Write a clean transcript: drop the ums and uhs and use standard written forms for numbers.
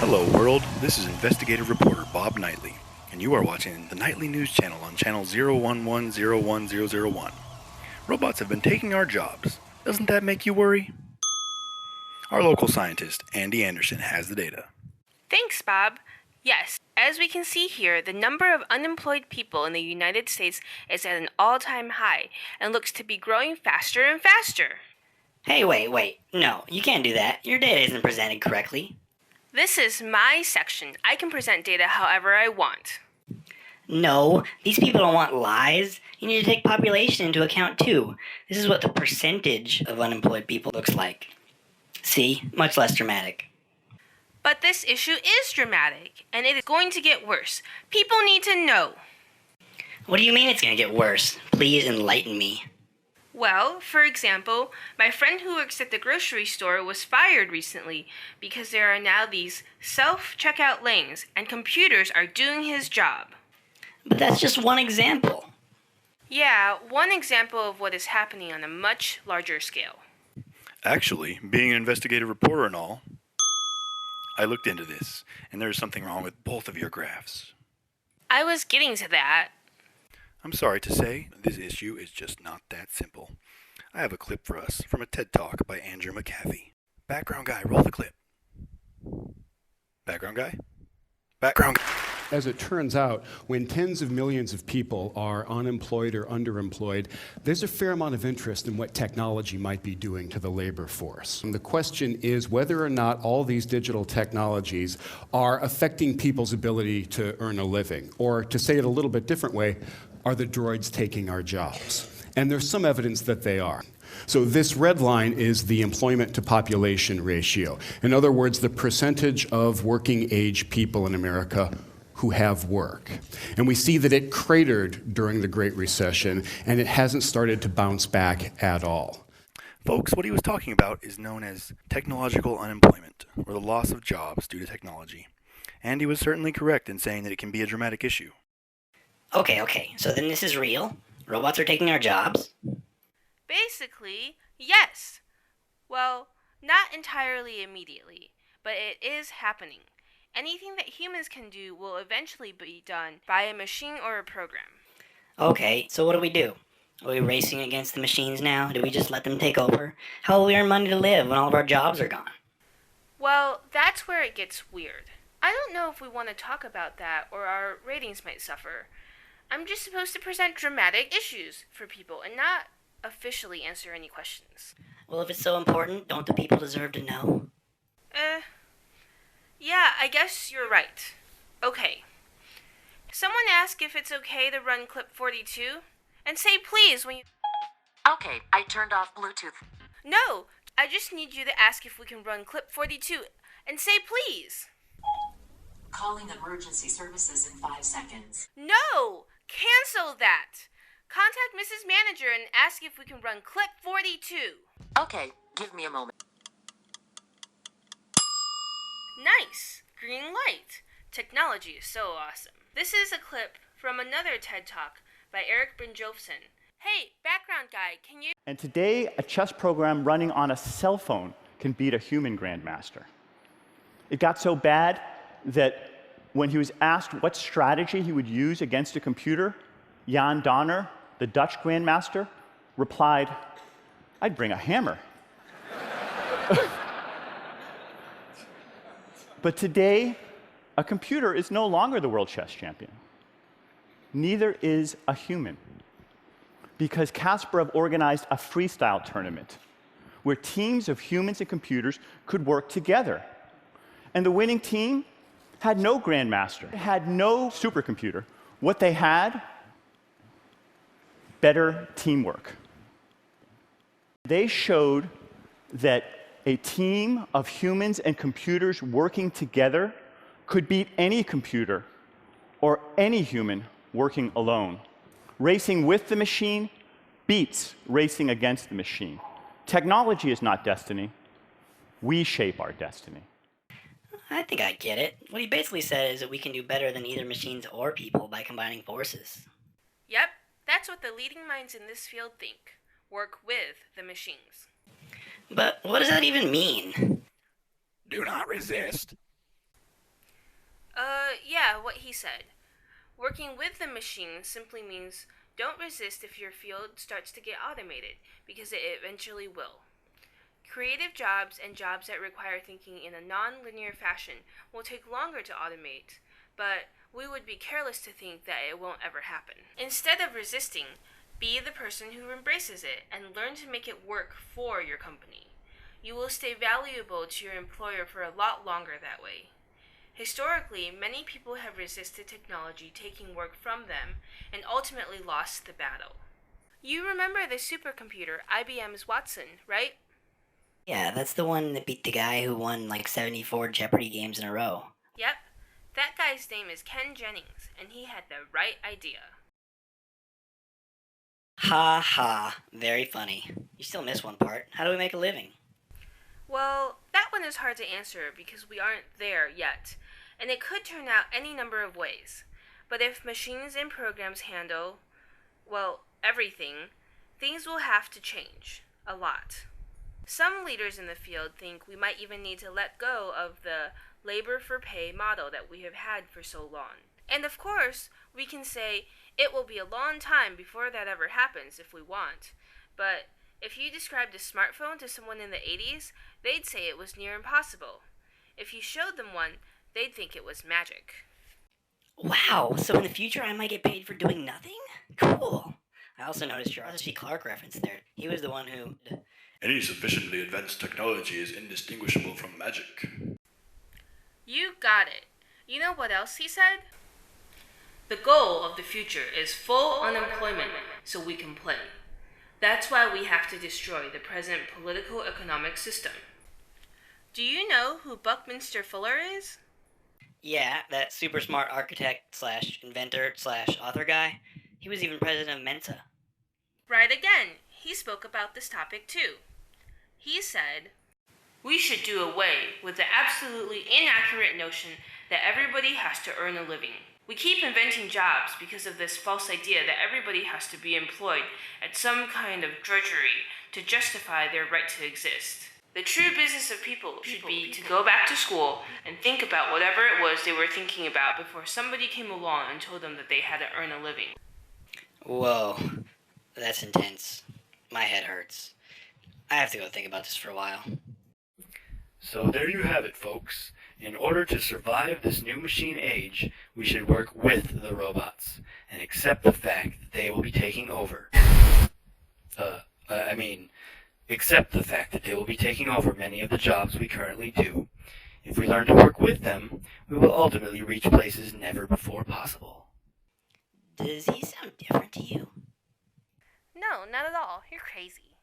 Hello world, this is investigative reporter Bob Knightley, and you are watching the Nightly News Channel on channel 011011001. Robots have been taking our jobs. Doesn't that make you worry? Our local scientist, Andy Anderson, has the data. Thanks, Bob. Yes, as we can see here, the number of unemployed people in the United States is at an all-time high and looks to be growing faster and faster. Hey, wait. No, you can't do that. Your data isn't presented correctly. This is my section. I can present data however I want. No, these people don't want lies. You need to take population into account too. This is what the percentage of unemployed people looks like. See? Much less dramatic. But this issue is dramatic, and it is going to get worse. People need to know. What do you mean it's going to get worse? Please enlighten me. Well, for example, my friend who works at the grocery store was fired recently because there are now these self-checkout lanes and computers are doing his job. But that's just one example. Yeah, one example of what is happening on a much larger scale. Actually, being an investigative reporter and all, I looked into this, and there is something wrong with both of your graphs. I was getting to that. I'm sorry to say, this issue is just not that simple. I have a clip for us from a TED Talk by Andrew McAfee. Background guy, roll the clip. Background guy? Background guy. As it turns out, when tens of millions of people are unemployed or underemployed, there's a fair amount of interest in what technology might be doing to the labor force. And the question is whether or not all these digital technologies are affecting people's ability to earn a living. Or to say it a little bit different way, are the droids taking our jobs? And there's some evidence that they are. So this red line is the employment to population ratio. In other words, the percentage of working age people in America who have work. And we see that it cratered during the Great Recession, and it hasn't started to bounce back at all. Folks, what he was talking about is known as technological unemployment, or the loss of jobs due to technology. And he was certainly correct in saying that it can be a dramatic issue. Okay, so then this is real? Robots are taking our jobs? Basically, yes. Well, not entirely immediately, but it is happening. Anything that humans can do will eventually be done by a machine or a program. Okay, so what do we do? Are we racing against the machines now? Do we just let them take over? How will we earn money to live when all of our jobs are gone? Well, that's where it gets weird. I don't know if we want to talk about that or our ratings might suffer. I'm just supposed to present dramatic issues for people and not officially answer any questions. Well, if it's so important, don't the people deserve to know? Yeah, I guess you're right. Okay. Someone asked if it's okay to run clip 42, and say please when you... Okay, I turned off Bluetooth. No, I just need you to ask if we can run clip 42, and say please. Calling emergency services in 5 seconds. No! Cancel that! Contact Mrs. Manager and ask if we can run clip 42. Okay, give me a moment. Nice! Green light! Technology is so awesome. This is a clip from another TED Talk by Erik Brynjolfson. Hey, background guy, can you... And today, a chess program running on a cell phone can beat a human grandmaster. It got so bad that when he was asked what strategy he would use against a computer, Jan Donner, the Dutch grandmaster, replied, "I'd bring a hammer." But today, a computer is no longer the world chess champion. Neither is a human, because Kasparov organized a freestyle tournament where teams of humans and computers could work together. And the winning team had no grandmaster, had no supercomputer. What they had, better teamwork. They showed that a team of humans and computers working together could beat any computer or any human working alone. Racing with the machine beats racing against the machine. Technology is not destiny. We shape our destiny. I think I get it. What he basically said is that we can do better than either machines or people by combining forces. Yep, that's what the leading minds in this field think. Work with the machines. But what does that even mean? Do not resist. Yeah, what he said. Working with the machine simply means don't resist if your field starts to get automated, because it eventually will. Creative jobs and jobs that require thinking in a non-linear fashion will take longer to automate, but we would be careless to think that it won't ever happen. Instead of resisting, be the person who embraces it and learn to make it work for your company. You will stay valuable to your employer for a lot longer that way. Historically, many people have resisted technology taking work from them and ultimately lost the battle. You remember the supercomputer IBM's Watson, right? Yeah, that's the one that beat the guy who won like 74 Jeopardy games in a row. Yep. That guy's name is Ken Jennings, and he had the right idea. Ha ha, very funny. You still miss one part. How do we make a living? Well, that one is hard to answer because we aren't there yet, and it could turn out any number of ways. But if machines and programs handle, well, everything, things will have to change. A lot. Some leaders in the field think we might even need to let go of the labor for pay model that we have had for so long. And of course, we can say it will be a long time before that ever happens if we want. But if you described a smartphone to someone in the 80s, they'd say it was near impossible. If you showed them one, they'd think it was magic. Wow, so in the future I might get paid for doing nothing? Cool. I also noticed your Arthur C. Clarke reference there. He was the one who... Any sufficiently advanced technology is indistinguishable from magic. You got it. You know what else he said? The goal of the future is full unemployment so we can play. That's why we have to destroy the present political economic system. Do you know who Buckminster Fuller is? Yeah, that super smart architect slash inventor slash author guy. He was even president of Mensa. Right again. He spoke about this topic too. He said, we should do away with the absolutely inaccurate notion that everybody has to earn a living. We keep inventing jobs because of this false idea that everybody has to be employed at some kind of drudgery to justify their right to exist. The true business of people should be to go back to school and think about whatever it was they were thinking about before somebody came along and told them that they had to earn a living. Whoa, that's intense. My head hurts. I have to go think about this for a while. So there you have it, folks. In order to survive this new machine age, we should work with the robots and accept the fact that they will be taking over. Accept the fact that they will be taking over many of the jobs we currently do. If we learn to work with them, we will ultimately reach places never before possible. Does he sound different to you? No, not at all. You're crazy.